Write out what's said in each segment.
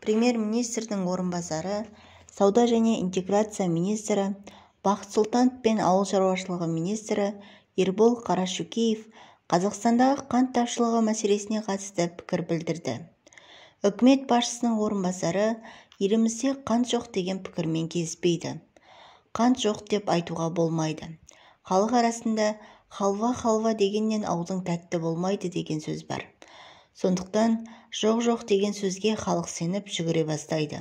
Премьер-министрдің орынбасары, сауда және интеграция министрі Бақыт Сұлтанов пен ауыл шаруашылығы министрі Ербол Қарашөкеев Қазақстандағы қант тапшылығы мәселесіне қатысты пікір білдірді. Үкімет басшысының орынбасары елімізде қант жоқ деген пікірмен келіспейді. Қант жоқ деп айтуға болмайды. Халық арасында халва дегеннен аузың тәтті болмайды деген сөз бар. Сондықтан жоқ деген сөзге халық сеніп жүгіре бастайды.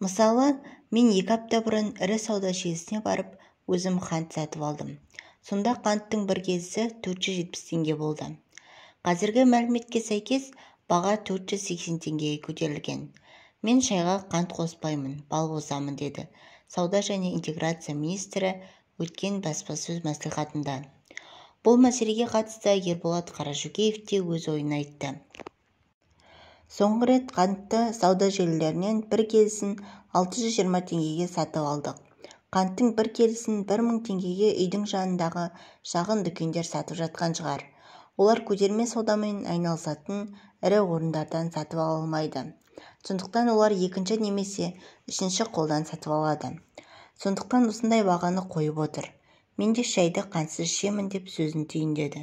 Мысалы, мен 2 апта бұрын ірі сауда желісіне барып, өзім қант сатып алдым. Сонда қанттың бір келісі 470 теңге болды. Қазіргі мәліметке сәйкес баға 480 теңгеге көтерілген. Мен шайға қант қоспаймын, бал қосамын деді сауда және интеграция министрі өткен баспасөз мәслихатында. Бұл мәселеге қатысты Ерболат Қарашөкеев те өз ойын айтты. Соңғы рет қантты сауда желілерінен бір келісін 620 теңгеге сатып алдық. Қанттың бір келісін 1000 теңгеге үйдің жанындағы шағын дүкендер сатып жатқан шығар. Олар көтерме саудамен айналысатын ірі орындардан сатып ала алмайды. Сондықтан олар екінші немесе үшінші қолдан сатып алады. Сондықтан осындай бағаны қойып отыр. Мен де шайды қантсыз ішемін деп сөзін түйіндеді.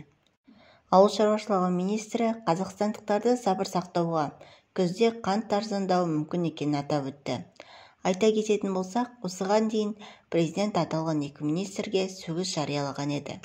Ауыл шаруашылығы министрі қазақстандықтарды сабыр сақтауға, күзде қант арзандауы мүмкін екенін атап өтті. Айта кететін болсақ, осыған дейін президент аталған екі министрге сөгіс жариялаған еді.